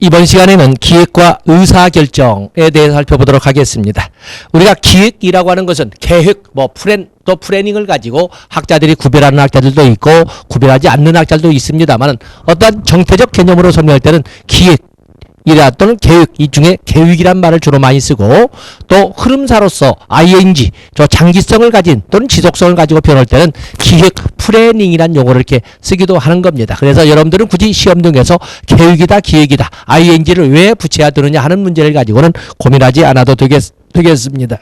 이번 시간에는 기획과 의사결정에 대해서 살펴보도록 하겠습니다. 우리가 기획이라고 하는 것은 계획, 플랜, 또 플래닝을 가지고 학자들이 구별하는 학자들도 있고 구별하지 않는 학자들도 있습니다만 어떤 정태적 개념으로 설명할 때는 기획이라 또는 계획, 이 중에 계획이란 말을 주로 많이 쓰고 또 흐름사로서 ing, 장기성을 가진 또는 지속성을 가지고 표현할 때는 기획, 플래닝이란 용어를 이렇게 쓰기도 하는 겁니다. 그래서 여러분들은 굳이 시험 등에서 계획이다, 기획이다, ing를 왜 붙여야 되느냐 하는 문제를 가지고는 고민하지 않아도 되겠습니다.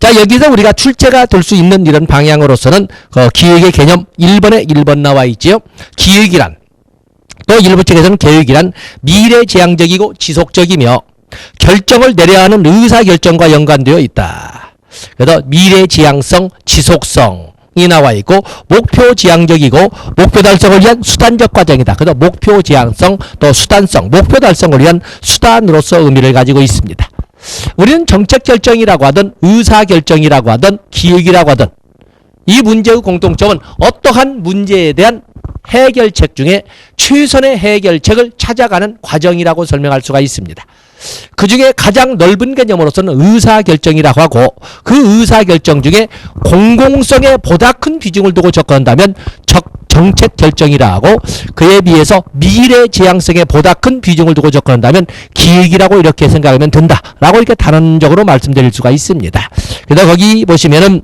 자, 여기서 우리가 출제가 될 수 있는 이런 방향으로서는 기획의 개념 1번에 1번 나와 있지요. 기획이란 또 일부 책에서는 계획이란 미래지향적이고 지속적이며 결정을 내려야 하는 의사결정과 연관되어 있다. 그래서 미래지향성, 지속성이 나와 있고 목표지향적이고 목표 달성을 위한 수단적 과정이다. 그래서 목표지향성 또 수단성, 목표 달성을 위한 수단으로서 의미를 가지고 있습니다. 우리는 정책결정이라고 하든 의사결정이라고 하든 기획이라고 하든 이 문제의 공통점은 어떠한 문제에 대한 해결책 중에 최선의 해결책을 찾아가는 과정이라고 설명할 수가 있습니다. 그 중에 가장 넓은 개념으로서는 의사결정이라고 하고 그 의사결정 중에 공공성에 보다 큰 비중을 두고 접근한다면 정책결정이라 하고 그에 비해서 미래지향성에 보다 큰 비중을 두고 접근한다면 기획이라고 이렇게 생각하면 된다라고 이렇게 단언적으로 말씀드릴 수가 있습니다. 그래서 거기 보시면은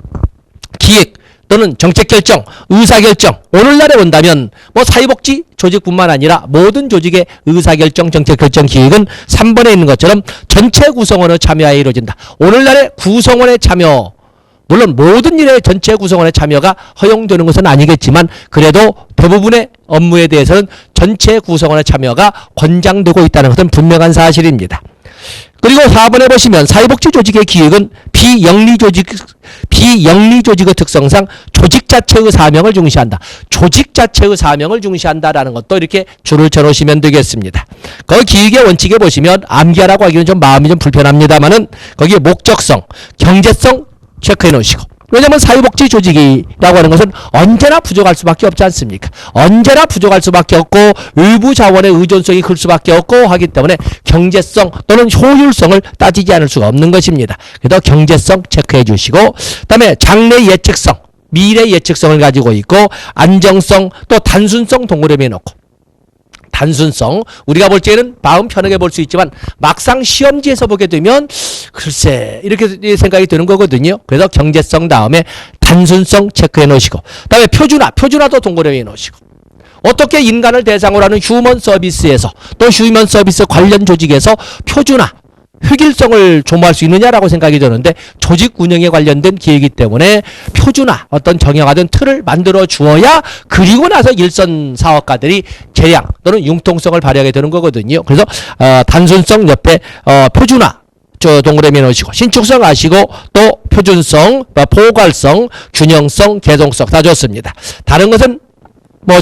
기획 또는 정책결정, 의사결정 오늘날에 본다면 사회복지 조직뿐만 아니라 모든 조직의 의사결정, 정책결정, 기획은 3번에 있는 것처럼 전체 구성원의 참여하에 이루어진다. 오늘날의 구성원의 참여, 물론 모든 일에 전체 구성원의 참여가 허용되는 것은 아니겠지만 그래도 대부분의 업무에 대해서는 전체 구성원의 참여가 권장되고 있다는 것은 분명한 사실입니다. 그리고 4번에 보시면 사회복지 조직의 기획은 비영리 조직의 특성상 조직 자체의 사명을 중시한다. 조직 자체의 사명을 중시한다라는 것도 이렇게 줄을 쳐놓으시면 되겠습니다. 그 기획의 원칙에 보시면 암기하라고 하기는 좀 마음이 좀 불편합니다만은 거기에 목적성, 경제성 체크해 놓으시고 왜냐하면 사회복지 조직이라고 하는 것은 언제나 부족할 수밖에 없지 않습니까? 언제나 부족할 수밖에 없고 외부 자원의 의존성이 클 수밖에 없고 하기 때문에 경제성 또는 효율성을 따지지 않을 수가 없는 것입니다. 그래서 경제성 체크해 주시고 그 다음에 장래 예측성, 미래 예측성을 가지고 있고 안정성 또 단순성 동그라미에 놓고 단순성 우리가 볼 때는 마음 편하게 볼 수 있지만 막상 시험지에서 보게 되면 글쎄 이렇게 생각이 드는 거거든요. 그래서 경제성 다음에 단순성 체크해 놓으시고 그다음에 표준화도 동그라미에 놓으시고 어떻게 인간을 대상으로 하는 휴먼 서비스에서 또 휴먼 서비스 관련 조직에서 표준화 획일성을 조모할 수 있느냐라고 생각이 드는데 조직 운영에 관련된 기획이기 때문에 표준화 어떤 정형화된 틀을 만들어 주어야 그리고 나서 일선 사업가들이 재량 또는 융통성을 발휘하게 되는 거거든요. 그래서 단순성 옆에 표준화 동그라미 넣으시고 신축성 아시고 또 표준성, 포괄성, 균형성, 개성성 다 좋습니다. 다른 것은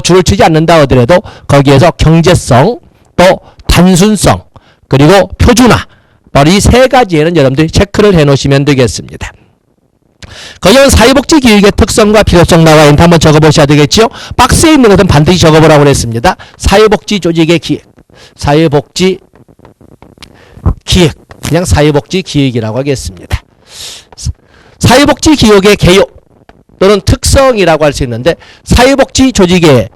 줄을 치지 않는다 하더라도 거기에서 경제성 또 단순성 그리고 표준화 바로 이 세 가지에는 여러분들이 체크를 해 놓으시면 되겠습니다. 거기는 사회복지 기획의 특성과 필요성 나와 있는데 한번 적어보셔야 되겠죠. 박스에 있는 것은 반드시 적어보라고 그랬습니다. 사회복지 조직의 기획, 사회복지 기획, 그냥 사회복지 기획이라고 하겠습니다. 사회복지 기획의 개요 또는 특성이라고 할 수 있는데 사회복지 조직의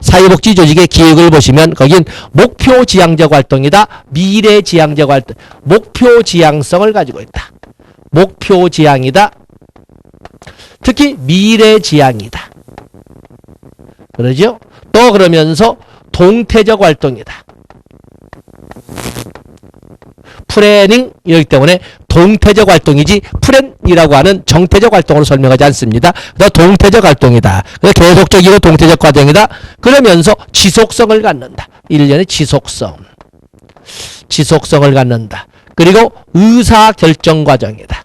기획을 보시면 거긴 목표지향적 활동이다. 미래지향적 활동, 목표지향성을 가지고 있다. 목표지향이다. 특히 미래지향이다. 그러죠? 또 그러면서 동태적 활동이다. 플래닝이기 때문에 동태적 활동이지 플랜이라고 하는 정태적 활동으로 설명하지 않습니다. 그래서 동태적 활동이다. 그래서 계속적이고 동태적 과정이다. 그러면서 지속성을 갖는다. 1년의 지속성을 갖는다. 그리고 의사결정 과정이다.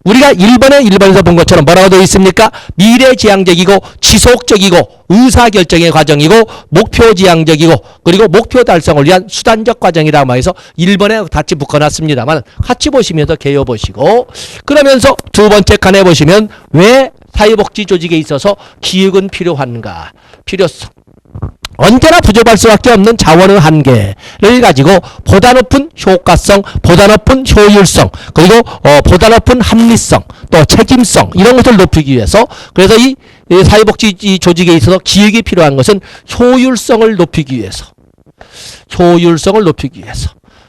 우리가 1번에서 본 것처럼 뭐라고 되어 있습니까? 미래지향적이고 지속적이고 의사결정의 과정이고 목표지향적이고 그리고 목표 달성을 위한 수단적 과정이라고 말해서 1번에 같이 묶어놨습니다만 같이 보시면서 개요 보시고 그러면서 두 번째 칸에 보시면 왜 사회복지 조직에 있어서 기획은 필요한가? 필요성. 언제나 부족할 수밖에 없는 자원의 한계를 가지고 보다 높은 효과성, 보다 높은 효율성, 그리고 보다 높은 합리성, 또 책임성 이런 것을 높이기 위해서 그래서 이 사회복지 조직에 있어서 기획이 필요한 것은 효율성을 높이기 위해서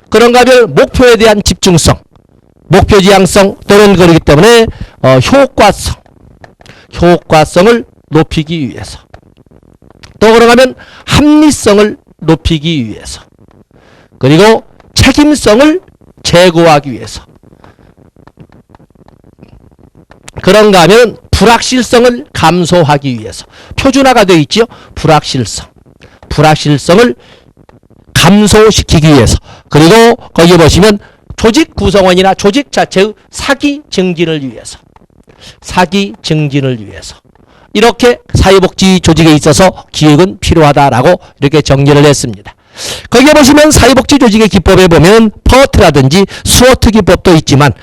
그런가 하면 목표에 대한 집중성, 목표 지향성 또는 그렇기 때문에 효과성을 높이기 위해서 또 그러면 합리성을 높이기 위해서 그리고 책임성을 제고하기 위해서 그런가 하면 불확실성을 감소하기 위해서 표준화가 되어 있지요. 불확실성을 감소시키기 위해서 그리고 거기 보시면 조직 구성원이나 조직 자체의 사기 증진을 위해서 이렇게 사회복지 조직에 있어서 기획은 필요하다라고 이렇게 정리를 했습니다. 거기에 보시면 사회복지 조직의 기법에 보면 퍼트라든지 스워트 기법도 있지만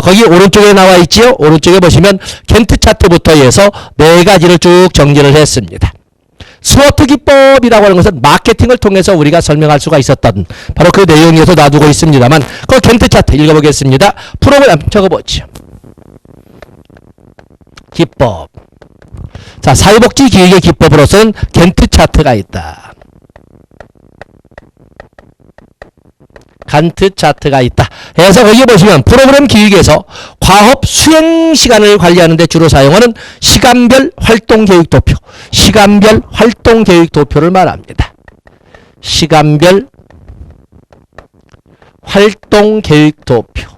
거기 오른쪽에 나와 있지요. 오른쪽에 보시면 겐트 차트부터 해서 4가지를 쭉 정리를 했습니다. 스워트 기법이라고 하는 것은 마케팅을 통해서 우리가 설명할 수가 있었던 바로 그 내용에서 놔두고 있습니다만 그 겐트 차트 읽어보겠습니다. 프로그램 적어보죠. 기법. 자, 사회복지 기획의 기법으로서는 겐트 차트가 있다. 간트 차트가 있다. 그래서 거기 보시면 프로그램 기획에서 과업 수행 시간을 관리하는 데 주로 사용하는 시간별 활동 계획 도표를 말합니다. 시간별 활동 계획 도표.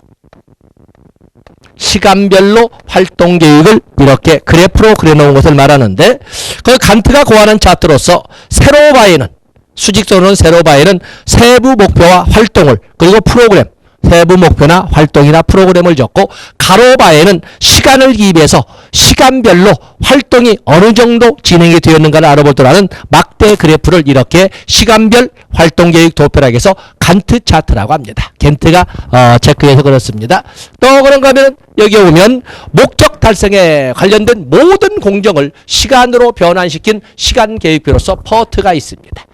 시간별로 활동 계획을 이렇게 그래프로 그려놓은 것을 말하는데 그 간트가 고하는 차트로서 세로바에는 수직선으로는 세로바에는 세부 목표와 활동을 그리고 프로그램 세부 목표나 활동이나 프로그램을 적고 가로바에는 시간을 기입해서 시간별로 활동이 어느 정도 진행이 되었는가를 알아보도록 하는 막대 그래프를 이렇게 시간별 활동 계획 도표라고 해서 간트 차트라고 합니다. 겐트가 체크해서 그렇습니다. 또 그런가 하면 여기 오면 목적 달성에 관련된 모든 공정을 시간으로 변환시킨 시간 계획표로서 퍼트가 있습니다.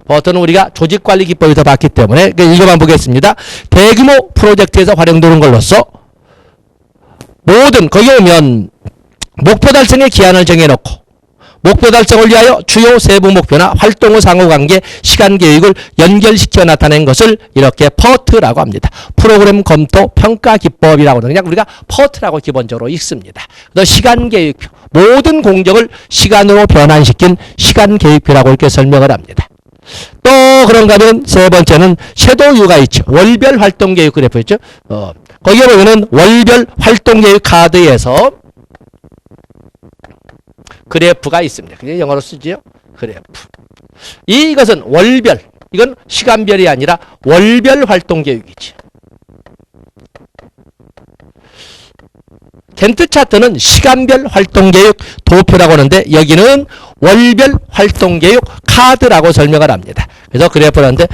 퍼트는 우리가 조직관리 기법에서 봤기 때문에 이거만 보겠습니다. 대규모 프로젝트에서 활용되는 걸로써 모든 거기 오면 목표 달성의 기한을 정해놓고 목표 달성을 위하여 주요 세부 목표나 활동의 상호관계 시간 계획을 연결시켜 나타낸 것을 이렇게 퍼트라고 합니다. 프로그램 검토 평가 기법이라고 그냥 우리가 퍼트라고 기본적으로 읽습니다. 그래서 시간 계획표 모든 공정을 시간으로 변환시킨 시간 계획표라고 이렇게 설명을 합니다. 또 그런가 하면 세 번째는 섀도우유가 있죠. 월별 활동 계획 그래프 있죠. 거기에 보면은 월별 활동 계획 카드에서 그래프가 있습니다. 그게 영어로 쓰지요. 그래프. 이것은 월별. 이건 시간별이 아니라 월별 활동 계획이지. 겐트 차트는 시간별 활동 계획 도표라고 하는데 여기는 월별 활동 계획 카드라고 설명을 합니다. 그래서 그래프를 하는데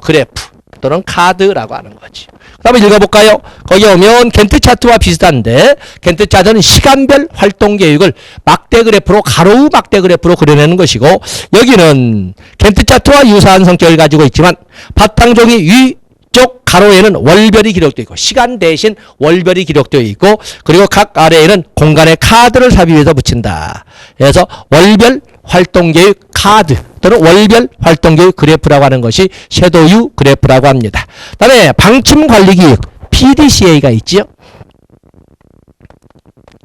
그래프 또는 카드라고 하는 거지. 한번 읽어볼까요? 거기 오면 겐트 차트와 비슷한데 겐트 차트는 시간별 활동 계획을 막대 그래프로 가로우 막대 그래프로 그려내는 것이고 여기는 겐트 차트와 유사한 성격을 가지고 있지만 바탕종이 위쪽 가로에는 월별이 기록되어 있고 시간 대신 월별이 기록되어 있고 그리고 각 아래에는 공간에 카드를 삽입해서 붙인다. 그래서 월별 활동 계획 카드 또는 월별 활동 계획 그래프라고 하는 것이 섀도우 그래프라고 합니다. 다음에 방침 관리 기획 PDCA가 있지요.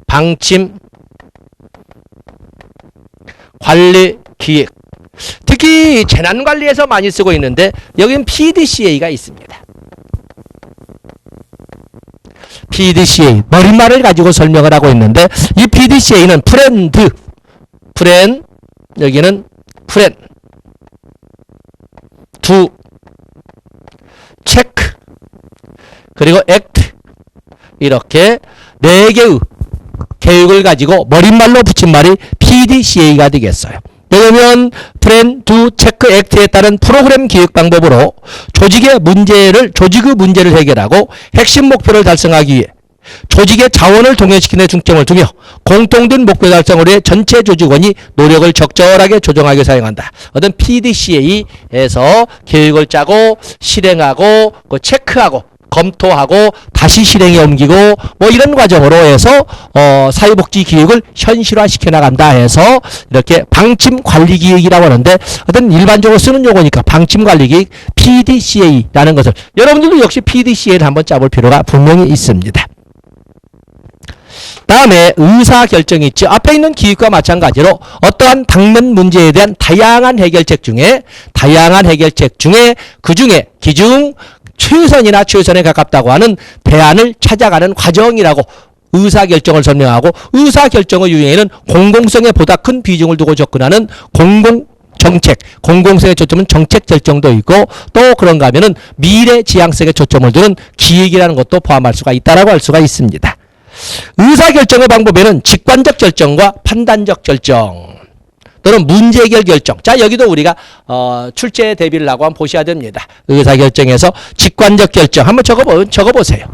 방침 관리 기획. 특히 재난 관리에서 많이 쓰고 있는데 여기는 PDCA가 있습니다. PDCA 머릿말을 가지고 설명을 하고 있는데 이 PDCA는 프렌 여기는 프렌 두 체크 그리고 액트 이렇게 4개의 계획을 가지고 머릿말로 붙인 말이 PDCA가 되겠어요. 왜냐면 프렌, 두, 체크, 액트에 따른 프로그램 기획 방법으로 조직의 문제를 해결하고 핵심 목표를 달성하기 위해 조직의 자원을 동원시키는 데 중점을 두며 공통된 목표 달성을 위해 전체 조직원이 노력을 적절하게 조정하게 사용한다. 어떤 PDCA에서 계획을 짜고 실행하고 체크하고 검토하고 다시 실행에 옮기고 뭐 이런 과정으로 해서 사회복지 기획을 현실화시켜 나간다 해서 이렇게 방침관리기획이라고 하는데 어떤 일반적으로 쓰는 용어니까 방침관리기획 PDCA라는 것을 여러분들도 역시 PDCA를 한번 짜볼 필요가 분명히 있습니다. 다음에 의사결정이 있죠. 앞에 있는 기획과 마찬가지로 어떠한 당면 문제에 대한 다양한 해결책 중에 그중에 기중 최선이나 최선에 가깝다고 하는 대안을 찾아가는 과정이라고 의사결정을 설명하고 의사결정의 유형에는 공공성에 보다 큰 비중을 두고 접근하는 공공정책, 공공성에 초점은 정책 결정도 있고 또 그런가 하면은 미래 지향성에 초점을 두는 기획이라는 것도 포함할 수가 있다라고 할 수가 있습니다. 의사결정의 방법에는 직관적 결정과 판단적 결정 또는 문제해결 결정. 자, 여기도 우리가 출제 대비를 하고 한번 보셔야 됩니다. 의사결정에서 직관적 결정 한번 적어보세요.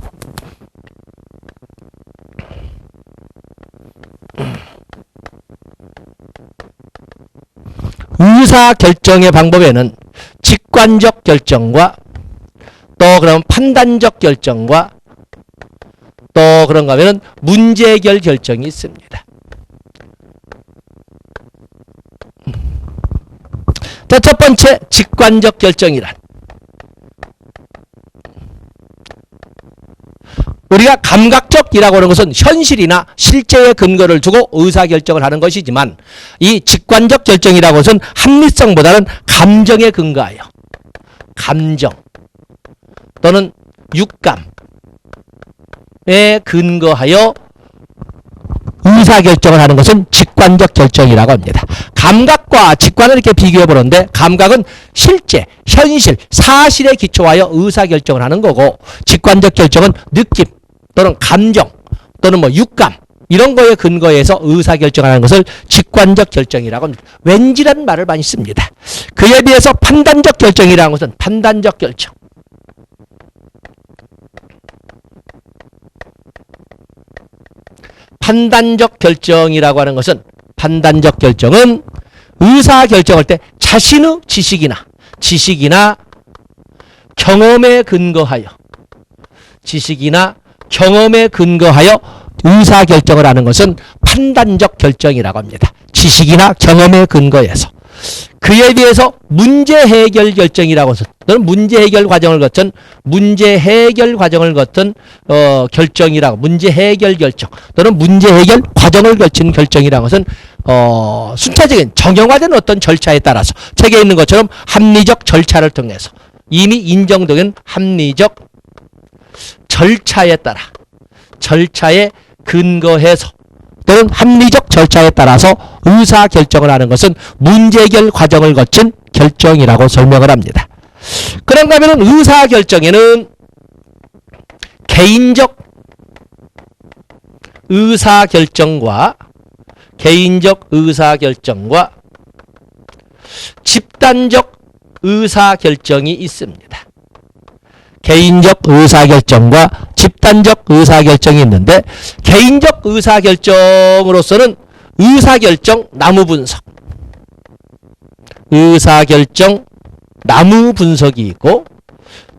의사결정의 방법에는 직관적 결정과 또 그럼 판단적 결정과 또 그런가 하면은 문제해결 결정이 있습니다. 자, 첫 번째 직관적 결정이란 우리가 감각적이라고 하는 것은 현실이나 실제의 근거를 두고 의사결정을 하는 것이지만 이 직관적 결정이라고 해서는 합리성보다는 감정에 근거하여 감정 또는 육감에 근거하여 의사결정을 하는 것은 직관적 결정이라고 합니다. 감각과 직관을 이렇게 비교해 보는데 감각은 실제, 현실, 사실에 기초하여 의사결정을 하는 거고 직관적 결정은 느낌 또는 감정 또는 뭐 육감 이런 거에 근거해서 의사결정하는 것을 직관적 결정이라고 합니다. 왠지라는 말을 많이 씁니다. 그에 비해서 판단적 결정이라는 것은 판단적 결정. 판단적 결정이라고 하는 것은 판단적 결정은 의사결정할 때 자신의 지식이나 경험에 근거하여 의사결정을 하는 것은 판단적 결정이라고 합니다. 지식이나 경험에 근거해서. 그에 비해서 문제해결 결정이라고 해서 또는 문제해결 과정을 거친 결정이라고 문제해결 결정 또는 문제해결 과정을 거친 결정이라는 것은 순차적인 정형화된 어떤 절차에 따라서 책에 있는 것처럼 합리적 절차를 통해서 이미 인정된 합리적 절차에 따라 절차에 근거해서 또는 합리적 절차에 따라서 의사결정을 하는 것은 문제해결 과정을 거친 결정이라고 설명을 합니다. 그런가 하면 의사결정에는 개인적 의사결정과 집단적 의사결정이 있습니다. 개인적 의사결정과 집단적 의사결정이 있는데 개인적 의사결정으로서는 의사결정 나무 분석이 있고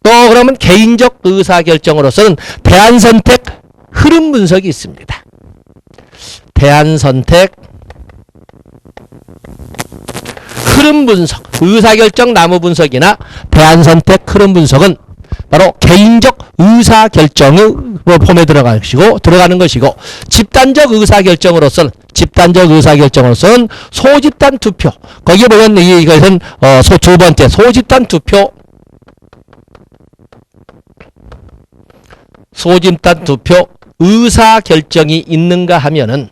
또 그러면 개인적 의사결정으로서는 대안선택 흐름 분석이 있습니다. 대안선택 흐름 분석, 의사결정 나무 분석이나 대안선택 흐름 분석은 바로 개인적 의사결정의 폼에 들어가는 것이고 집단적 의사결정으로서는 소집단 투표 거기에 보면 이것은 두 번째 소집단 투표 의사결정이 있는가 하면은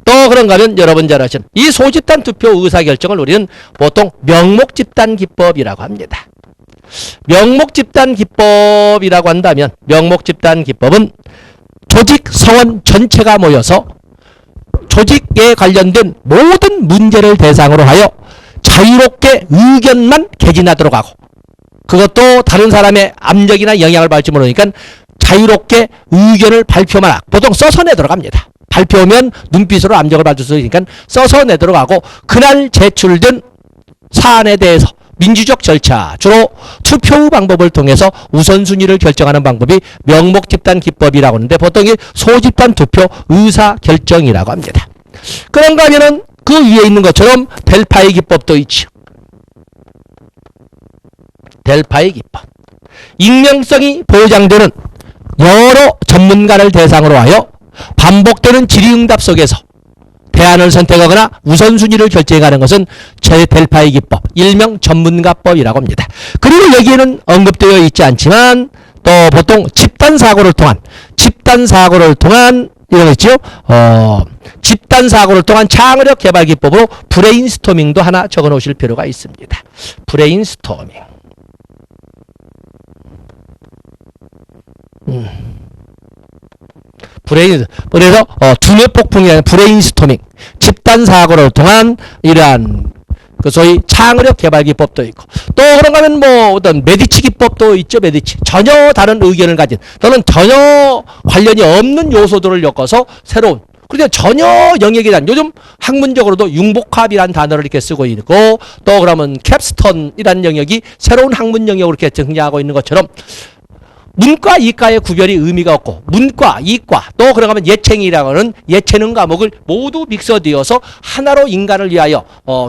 또 그런가 하면 여러분 잘 아시는 이 소집단 투표 의사결정을 우리는 보통 명목집단 기법이라고 합니다. 명목집단 기법이라고 한다면 명목집단 기법은 조직 성원 전체가 모여서 조직에 관련된 모든 문제를 대상으로 하여 자유롭게 의견만 개진하도록 하고 그것도 다른 사람의 압력이나 영향을 받을지 모르니까 자유롭게 의견을 발표만 하고 보통 써서 내도록 합니다. 발표면 눈빛으로 압력을 받을 수 있으니까 써서 내도록 하고 그날 제출된 사안에 대해서 민주적 절차, 주로 투표 후 방법을 통해서 우선순위를 결정하는 방법이 명목집단 기법이라고 하는데 보통 이 소집단 투표 의사결정이라고 합니다. 그런가 하면은 그 위에 있는 것처럼 델파이 기법도 있죠. 델파이 기법. 익명성이 보장되는 여러 전문가를 대상으로 하여 반복되는 질의응답 속에서 대안을 선택하거나 우선순위를 결정하는 것은 델파이 기법, 일명 전문가법이라고 합니다. 그리고 여기에는 언급되어 있지 않지만 또 보통 집단사고를 통한 이런 거 있죠. 집단사고를 통한 창의력 개발 기법으로 브레인스토밍도 하나 적어 놓으실 필요가 있습니다. 브레인스토밍. 그래서 두뇌 폭풍이 아니라 브레인스토밍, 집단 사고를 통한 이러한 그 소위 창의력 개발 기법도 있고 또 그런가 하면 뭐 어떤 메디치 기법도 있죠. 메디치 전혀 다른 의견을 가진 또는 전혀 관련이 없는 요소들을 엮어서 새로운 그런데 전혀 영역에 대한 요즘 학문적으로도 융복합이라는 단어를 이렇게 쓰고 있고 또 그러면 캡스톤이라는 영역이 새로운 학문 영역으로 이렇게 정리하고 있는 것처럼 문과, 이과의 구별이 의미가 없고 문과, 이과 또 그런가 하면 예체능이라고 하는 예체능 과목을 모두 믹서되어서 하나로 인간을 위하여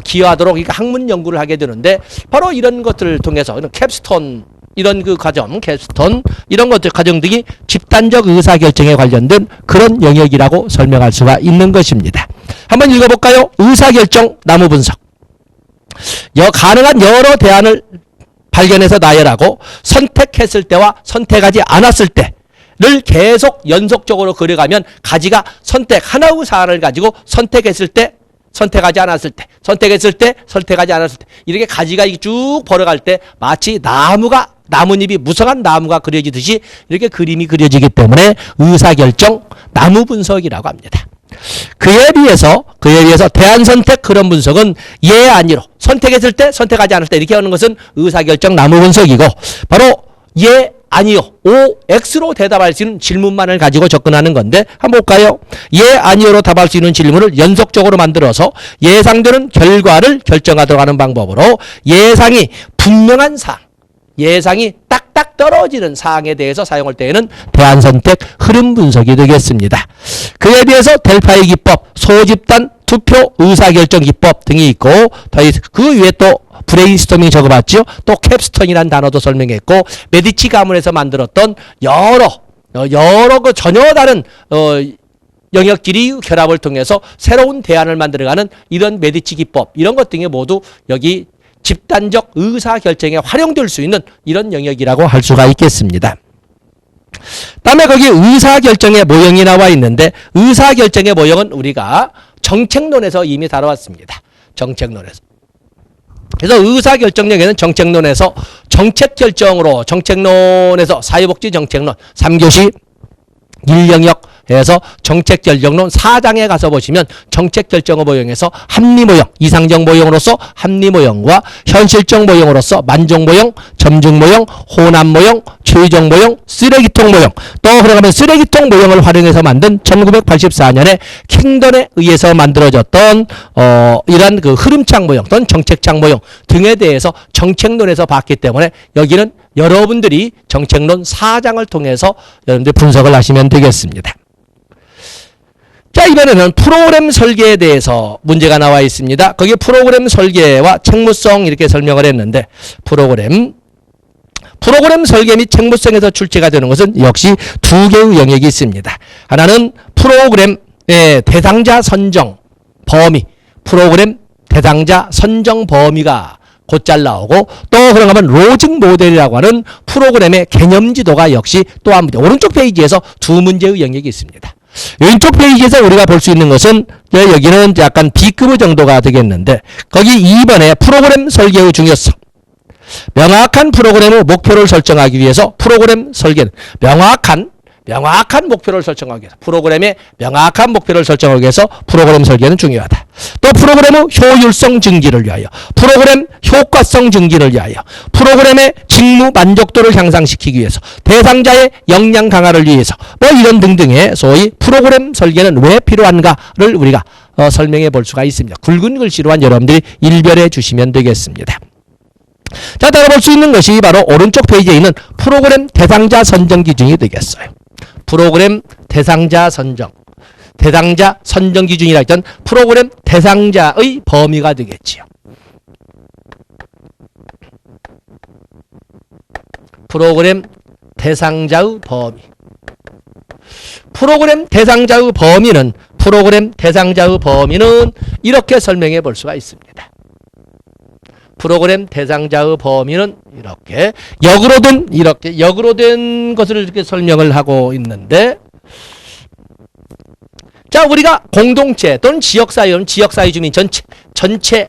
기여하도록 학문 연구를 하게 되는데 바로 이런 것들을 통해서 캡스톤 이런 그 과정, 캡스톤 이런 것들 과정들이 집단적 의사결정에 관련된 그런 영역이라고 설명할 수가 있는 것입니다. 한번 읽어볼까요? 의사결정 나무 분석. 가능한 여러 대안을 발견해서 나열하고 선택했을 때와 선택하지 않았을 때를 계속 연속적으로 그려가면 가지가 선택 하나의 사안을 가지고 선택했을 때 선택하지 않았을 때 선택했을 때 선택하지 않았을 때 이렇게 가지가 쭉 벌어갈 때 마치 나뭇잎이 무성한 나무가 그려지듯이 이렇게 그림이 그려지기 때문에 의사결정 나무 분석이라고 합니다. 그에 비해서 대안 선택 그런 분석은 예 아니로 선택했을 때 선택하지 않을 때 이렇게 하는 것은 의사결정 나무 분석이고 바로 예 아니요 O X로 대답할 수 있는 질문만을 가지고 접근하는 건데 한번 볼까요? 예 아니요로 답할 수 있는 질문을 연속적으로 만들어서 예상되는 결과를 결정하도록 하는 방법으로 예상이 분명한 사항 예상이 딱딱 떨어지는 사항에 대해서 사용할 때에는 대안선택 흐름 분석이 되겠습니다. 그에 비해서 델파이 기법, 소집단 투표 의사결정 기법 등이 있고 그 위에 또 브레인스토밍 적어봤죠. 또 캡스톤이라는 단어도 설명했고 메디치 가문에서 만들었던 여러 그 전혀 다른 영역끼리 결합을 통해서 새로운 대안을 만들어가는 이런 메디치 기법 이런 것 등이 모두 여기 집단적 의사결정에 활용될 수 있는 이런 영역이라고 할 수가 있겠습니다. 다음에 거기 의사결정의 모형이 나와 있는데 의사결정의 모형은 우리가 정책론에서 이미 다뤄왔습니다. 정책론에서. 그래서 의사결정력에는 정책론에서 정책론에서 사회복지 정책론 3교시 1영역에서 정책결정론 4장에 가서 보시면 정책결정의 모형에서 합리모형, 이상적 모형으로서 합리모형과 현실적 모형으로서 만족모형, 점증모형, 호남모형, 최적 모형, 쓰레기통 모형 또 그러면 쓰레기통 모형을 활용해서 만든 1984년에 킹던에 의해서 만들어졌던 이런 그 흐름창 모형 또는 정책창 모형 등에 대해서 정책론에서 봤기 때문에 여기는 여러분들이 정책론 4장을 통해서 여러분들 분석을 하시면 되겠습니다. 자, 이번에는 프로그램 설계에 대해서 문제가 나와 있습니다. 거기 프로그램 설계와 책무성 이렇게 설명을 했는데 프로그램 설계 및 책무성에서 출제가 되는 것은 역시 두 개의 영역이 있습니다. 하나는 프로그램의 대상자 선정 범위, 프로그램 대상자 선정 범위가 곧잘 나오고 또 그런가 하면 로직 모델이라고 하는 프로그램의 개념 지도가 역시 또 한 문제. 오른쪽 페이지에서 두 문제의 영역이 있습니다. 왼쪽 페이지에서 우리가 볼 수 있는 것은 여기는 약간 B급 정도가 되겠는데 거기 2번에 프로그램 설계의 중요성. 명확한 프로그램의 목표를 설정하기 위해서 프로그램 설계는 명확한 명확한 목표를 설정하기 위해서 프로그램의 명확한 목표를 설정하기 위해서 프로그램 설계는 중요하다. 또 프로그램의 효율성 증기를 위하여, 프로그램 효과성 증기를 위하여, 프로그램의 직무 만족도를 향상시키기 위해서, 대상자의 역량 강화를 위해서 뭐 이런 등등의 소위 프로그램 설계는 왜 필요한가를 우리가 설명해 볼 수가 있습니다. 굵은 글씨로한 여러분들이 일별해 주시면 되겠습니다. 자, 따라볼 수 있는 것이 바로 오른쪽 페이지에 있는 프로그램 대상자 선정 기준이 되겠어요. 프로그램 대상자 선정. 대상자 선정 기준이라 했던 프로그램 대상자의 범위가 되겠지요. 프로그램 대상자의 범위. 프로그램 대상자의 범위는 이렇게 설명해 볼 수가 있습니다. 프로그램 대상자의 범위는 이렇게 역으로 된 것을 이렇게 설명을 하고 있는데, 자, 우리가 공동체 또는 지역사회 주민 전체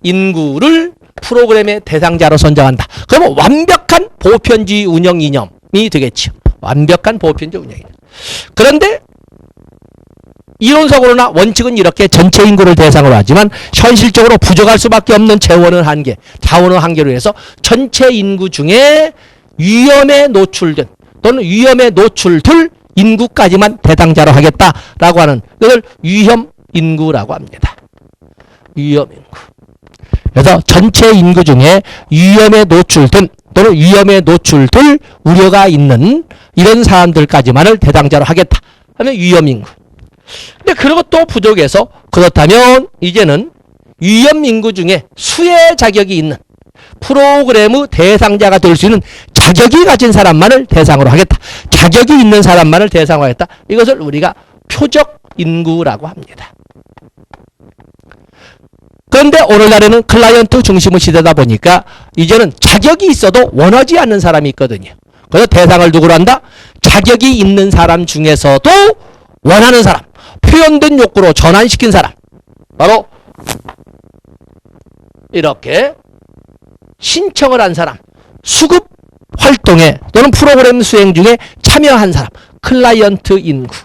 인구를 프로그램의 대상자로 선정한다. 그러면 완벽한 보편주의 운영 이념이 되겠죠. 완벽한 보편주의 운영 이념. 그런데 이론적으로나 원칙은 이렇게 전체 인구를 대상으로 하지만 현실적으로 부족할 수밖에 없는 자원의 한계로 해서 전체 인구 중에 위험에 노출된 또는 위험에 노출될 인구까지만 대상자로 하겠다라고 하는 것을 위험 인구라고 합니다. 위험 인구. 그래서 전체 인구 중에 위험에 노출된 또는 위험에 노출될 우려가 있는 이런 사람들까지만을 대상자로 하겠다 하면 위험 인구. 근데 그런 것도 부족해서 그렇다면 이제는 위험 인구 중에 수혜 자격이 있는 프로그램의 대상자가 될 수 있는 자격이 가진 사람만을 대상으로 하겠다. 자격이 있는 사람만을 대상으로 하겠다. 이것을 우리가 표적 인구라고 합니다. 그런데 오늘날에는 클라이언트 중심의 시대다 보니까 이제는 자격이 있어도 원하지 않는 사람이 있거든요. 그래서 대상을 누구로 한다? 자격이 있는 사람 중에서도 원하는 사람, 표현된 욕구로 전환시킨 사람, 바로 이렇게 신청을 한 사람, 수급 활동에 또는 프로그램 수행 중에 참여한 사람, 클라이언트 인구라고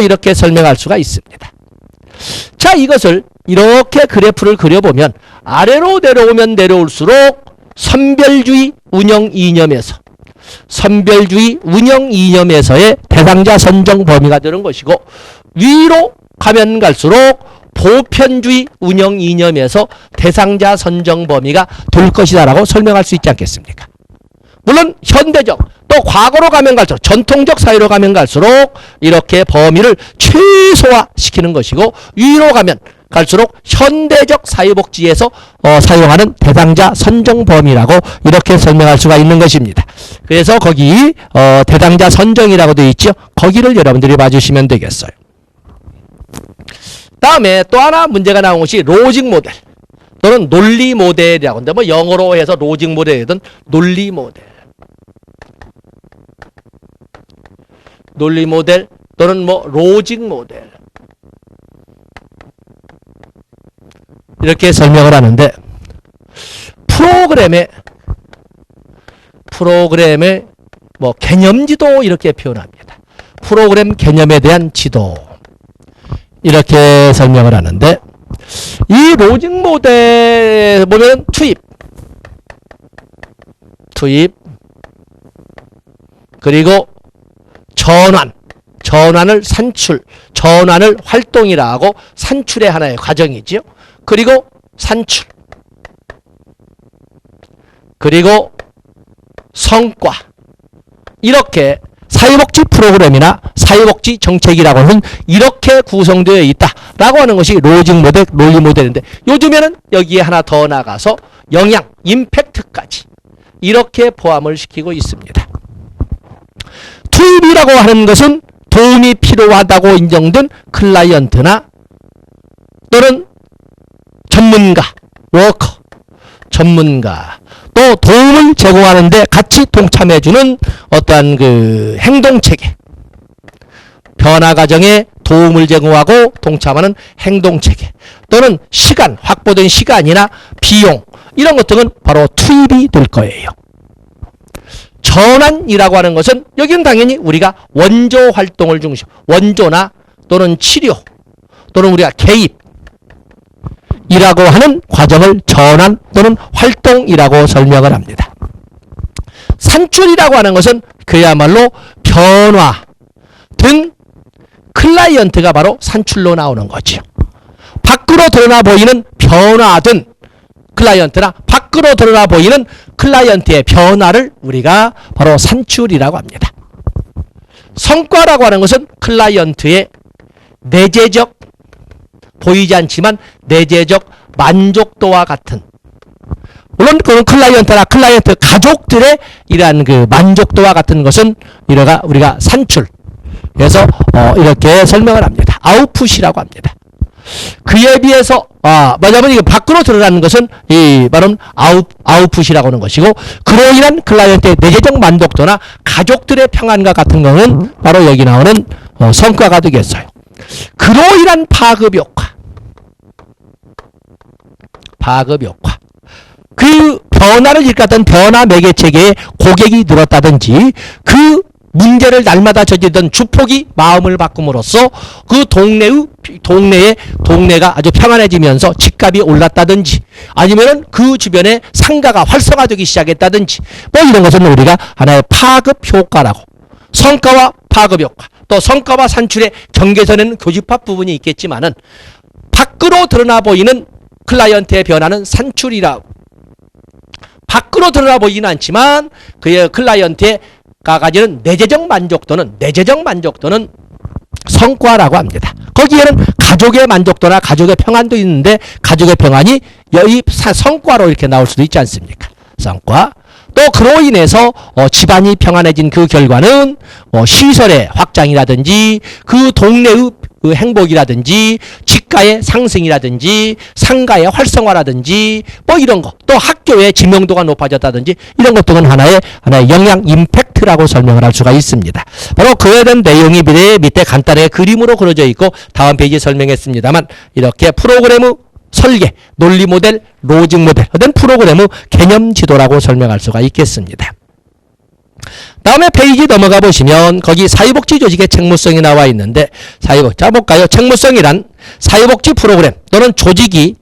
이렇게 설명할 수가 있습니다. 자, 이것을 이렇게 그래프를 그려보면 아래로 내려오면 내려올수록 선별주의 운영 이념에서의 대상자 선정 범위가 되는 것이고, 위로 가면 갈수록 보편주의 운영 이념에서 대상자 선정 범위가 될 것이다라고 설명할 수 있지 않겠습니까? 물론 현대적 또 과거로 가면 갈수록 전통적 사회로 가면 갈수록 이렇게 범위를 최소화시키는 것이고, 위로 가면 갈수록 현대적 사회복지에서 사용하는 대상자 선정 범위라고 이렇게 설명할 수가 있는 것입니다. 그래서 거기 대상자 선정이라고 되어 있죠. 거기를 여러분들이 봐주시면 되겠어요. 다음에 또 하나 문제가 나온 것이 로직 모델 또는 논리 모델이라고 하는데, 뭐 영어로 해서 로직 모델이든 논리 모델 또는 뭐 로직 모델 이렇게 설명을 하는데, 프로그램의 뭐 개념지도 이렇게 표현합니다. 프로그램 개념에 대한 지도 이렇게 설명을 하는데, 이 로직 모델 보면 투입 그리고 전환을 전환을 활동이라고 산출의 하나의 과정이지요. 그리고 산출, 그리고 성과, 이렇게 사회복지 프로그램이나 사회복지 정책이라고 하는 이렇게 구성되어 있다라고 하는 것이 로직 모델, 논리 모델인데, 요즘에는 여기에 하나 더 나가서 영향, 임팩트까지 이렇게 포함을 시키고 있습니다. 투입이라고 하는 것은 도움이 필요하다고 인정된 클라이언트나 또는 전문가, 또 도움을 제공하는데 같이 동참해주는 어떠한 그 행동체계, 변화 과정에 도움을 제공하고 동참하는 행동체계, 또는 확보된 시간이나 비용, 이런 것들은 바로 투입이 될 거예요. 전환이라고 하는 것은 여기는 당연히 우리가 원조 활동을 중심, 원조나 또는 치료 또는 우리가 개입이라고 하는 과정을 전환 또는 활동이라고 설명을 합니다. 산출이라고 하는 것은 그야말로 변화 등 클라이언트가 바로 산출로 나오는 거죠. 밖으로 드러나 보이는 변화든 클라이언트나 밖으로 드러나 보이는 클라이언트의 변화를 우리가 바로 산출이라고 합니다. 성과라고 하는 것은 클라이언트의 내재적, 보이지 않지만 내재적 만족도와 같은, 물론 그런 클라이언트나 클라이언트 가족들의 이러한 그 만족도와 같은 것은 우리가 산출, 그래서 이렇게 설명을 합니다. 아웃풋이라고 합니다. 그에 비해서 뭐냐면 이거 밖으로 드러나는 것은 바로 아웃풋이라고 하는 것이고, 그로 인한 클라이언트의 내재적 만족도나 가족들의 평안과 같은 것은 바로 여기 나오는 성과가 되겠어요. 그로 인한 파급 효과. 그 변화를 일으켰던 변화 매개체계에 고객이 늘었다든지, 그 문제를 날마다 저지르던 주폭이 마음을 바꿈으로써 그 동네가 아주 평안해지면서 집값이 올랐다든지, 아니면은 그 주변에 상가가 활성화되기 시작했다든지, 뭐 이런 것은 우리가 하나의 파급 효과라고. 성과와 파급 효과, 또 성과와 산출의 경계선에는 교집합 부분이 있겠지만은 밖으로 드러나 보이는 클라이언트의 변화는 산출이라고. 밖으로 드러나 보이지는 않지만 그의 클라이언트의 가지는 내재적 만족도는 성과라고 합니다. 거기에는 가족의 만족도나 가족의 평안도 있는데, 가족의 평안이 여기 성과로 이렇게 나올 수도 있지 않습니까? 성과. 또 그로 인해서 집안이 평안해진 그 결과는 시설의 확장이라든지, 그 동네의 그 행복이라든지, 집가의 상승이라든지, 상가의 활성화라든지, 뭐 이런 거, 또 학교의 지명도가 높아졌다든지, 이런 것들은 하나의 영향 임팩트라고 설명을 할 수가 있습니다. 바로 그에 대한 내용이 밑에 간단하게 그림으로 그려져 있고, 다음 페이지에 설명했습니다만, 이렇게 프로그램의 설계, 논리 모델, 로직 모델, 어떤 프로그램의 개념 지도라고 설명할 수가 있겠습니다. 다음에 페이지 넘어가 보시면 거기 사회복지 조직의 책무성이 나와 있는데, 자 볼까요? 책무성이란 사회복지 프로그램 또는 조직이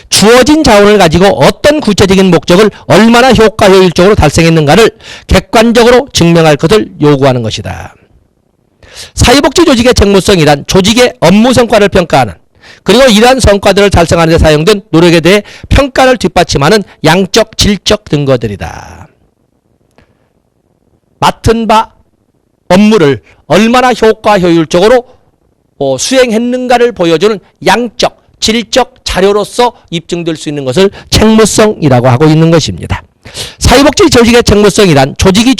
주어진 자원을 가지고 어떤 구체적인 목적을 얼마나 효율적으로 달성했는가를 객관적으로 증명할 것을 요구하는 것이다. 사회복지 조직의 책무성이란 조직의 업무 성과를 평가하는, 그리고 이러한 성과들을 달성하는 데 사용된 노력에 대해 평가를 뒷받침하는 양적, 질적 증거들이다. 맡은 바 업무를 얼마나 효율적으로 수행했는가를 보여주는 양적, 질적 자료로서 입증될 수 있는 것을 책무성이라고 하고 있는 것입니다. 사회복지 조직의 책무성이란 조직이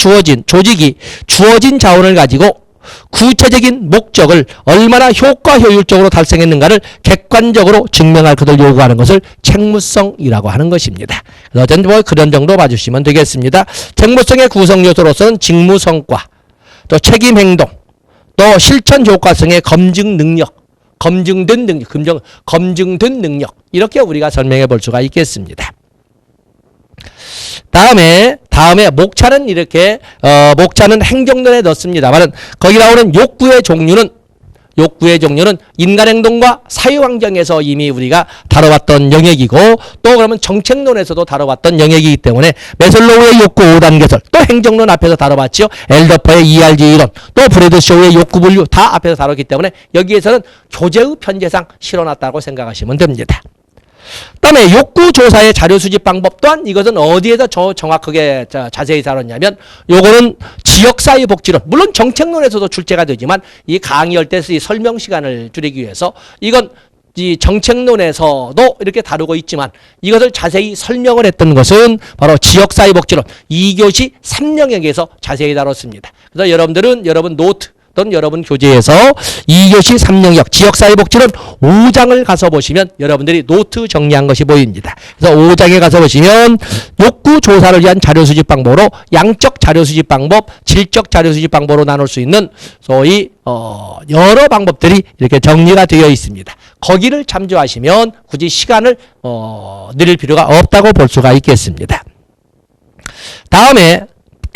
주어진 자원을 가지고 구체적인 목적을 얼마나 효율적으로 달성했는가를 객관적으로 증명할 것을 요구하는 것을 책무성이라고 하는 것입니다. 어쨌든 뭐 그런 정도 봐주시면 되겠습니다. 책무성의 구성 요소로서는 직무 성과, 또 책임 행동, 또 실천 효과성의 검증 능력, 검증된 능력, 이렇게 우리가 설명해 볼 수가 있겠습니다. 다음에 목차는 이렇게 목차는 행정론에 넣습니다만, 거기 나오는 욕구의 종류는 인간 행동과 사회 환경에서 이미 우리가 다뤄왔던 영역이고, 또 그러면 정책론에서도 다뤄왔던 영역이기 때문에 매슬로우의 욕구 5단계설, 또 행정론 앞에서 다뤄봤죠. 엘더퍼의 ERG 이론, 또 브래드쇼우의 욕구 분류 다 앞에서 다뤘기 때문에 여기에서는 교재의 편제상 실어놨다고 생각하시면 됩니다. 다음에 욕구조사의 자료 수집 방법 또한 이것은 어디에서 정확하게 자세히 다뤘냐면, 요거는 지역사회복지론, 물론 정책론에서도 출제가 되지만 이 강의할 때 설명 시간을 줄이기 위해서 이건 이 정책론에서도 이렇게 다루고 있지만, 이것을 자세히 설명을 했던 것은 바로 지역사회복지론 2교시 3영역에서 자세히 다뤘습니다. 그래서 여러분 노트 또는 여러분 교재에서 2교시 3영역 지역사회복지론 5장을 가서 보시면 여러분들이 노트 정리한 것이 보입니다. 그래서 5장에 가서 보시면 욕구 조사를 위한 자료 수집 방법으로 양적 자료 수집 방법, 질적 자료 수집 방법으로 나눌 수 있는 소위 여러 방법들이 이렇게 정리가 되어 있습니다. 거기를 참조하시면 굳이 시간을 늘릴 필요가 없다고 볼 수가 있겠습니다.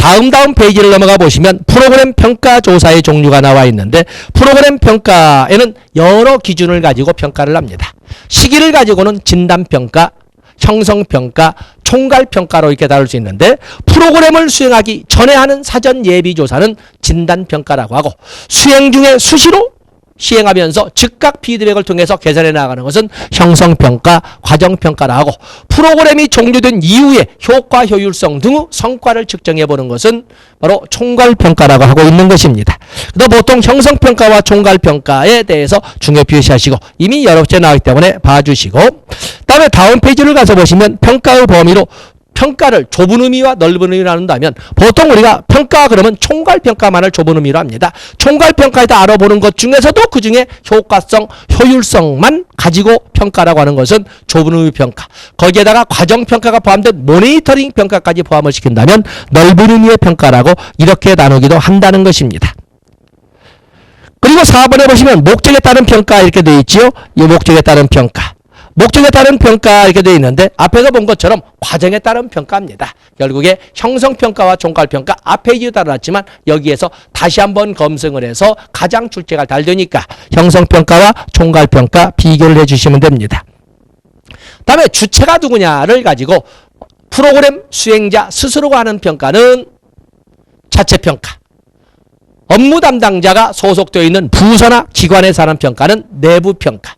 다음 페이지를 넘어가 보시면 프로그램 평가 조사의 종류가 나와 있는데 프로그램 평가에는 여러 기준을 가지고 평가를 합니다. 시기를 가지고는 진단평가, 형성평가, 총괄평가로 이렇게 다룰 수 있는데 프로그램을 수행하기 전에 하는 사전 예비조사는 진단평가라고 하고 수행 중에 수시로 시행하면서 즉각 피드백을 통해서 개선해 나가는 것은 형성평가, 과정평가라 하고 프로그램이 종료된 이후에 효과, 효율성 등의 성과를 측정해 보는 것은 바로 총괄평가라고 하고 있는 것입니다. 그래서 보통 형성평가와 총괄평가에 대해서 중요 표시하시고 이미 여러 개 나왔기 때문에 봐주시고 다음에 다음 페이지를 가서 보시면 평가의 범위로 평가를 좁은 의미와 넓은 의미로 나눈다면 보통 우리가 평가 그러면 총괄평가만을 좁은 의미로 합니다. 총괄평가에다 알아보는 것 중에서도 그 중에 효과성, 효율성만 가지고 평가라고 하는 것은 좁은 의미 평가. 거기에다가 과정평가가 포함된 모니터링 평가까지 포함을 시킨다면 넓은 의미의 평가라고 이렇게 나누기도 한다는 것입니다. 그리고 4번에 보시면 목적에 따른 평가 이렇게 되어 있지요. 이 목적에 따른 평가. 목적에 따른 평가 이렇게 되어 있는데 앞에서 본 것처럼 과정에 따른 평가입니다. 결국에 형성평가와 총괄평가 앞에 이유 따라놨지만 여기에서 다시 한번 검증을 해서 가장 출제가 잘 되니까 형성평가와 총괄평가 비교를 해주시면 됩니다. 다음에 주체가 누구냐를 가지고 프로그램 수행자 스스로가 하는 평가는 자체평가, 업무 담당자가 소속되어 있는 부서나 기관에서 하는 평가는 내부평가,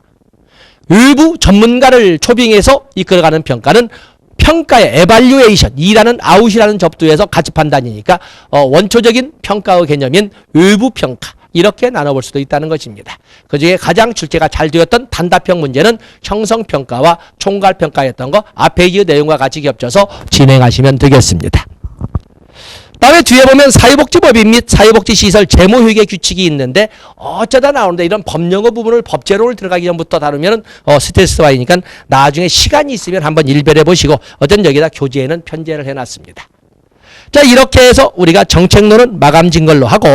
외부 전문가를 초빙해서 이끌어가는 평가는 평가의 에발류에이션, 이라는 아웃이라는 접두에서 가치 판단이니까 원초적인 평가의 개념인 외부 평가 이렇게 나눠볼 수도 있다는 것입니다. 그중에 가장 출제가 잘 되었던 단답형 문제는 형성평가와 총괄평가였던 거 앞에 이 내용과 같이 겹쳐서 진행하시면 되겠습니다. 다음에 뒤에 보면 사회복지법인 및 사회복지시설 재무회계 규칙이 있는데 어쩌다 나오는데 이런 법령어 부분을 법제로를 들어가기 전부터 다루면 스트레스가 있으니까 나중에 시간이 있으면 한번 일별해 보시고 어쨌든 여기다 교재에는 편제를 해놨습니다. 자, 이렇게 해서 우리가 정책론은 마감진 걸로 하고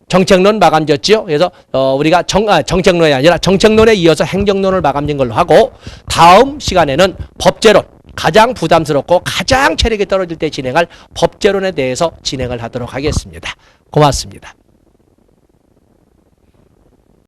정책론 마감졌지요. 그래서 우리가 정책론이 아니라 정책론에 이어서 행정론을 마감진 걸로 하고 다음 시간에는 법제론, 가장 부담스럽고 가장 체력이 떨어질 때 진행할 법제론에 대해서 진행을 하도록 하겠습니다. 고맙습니다.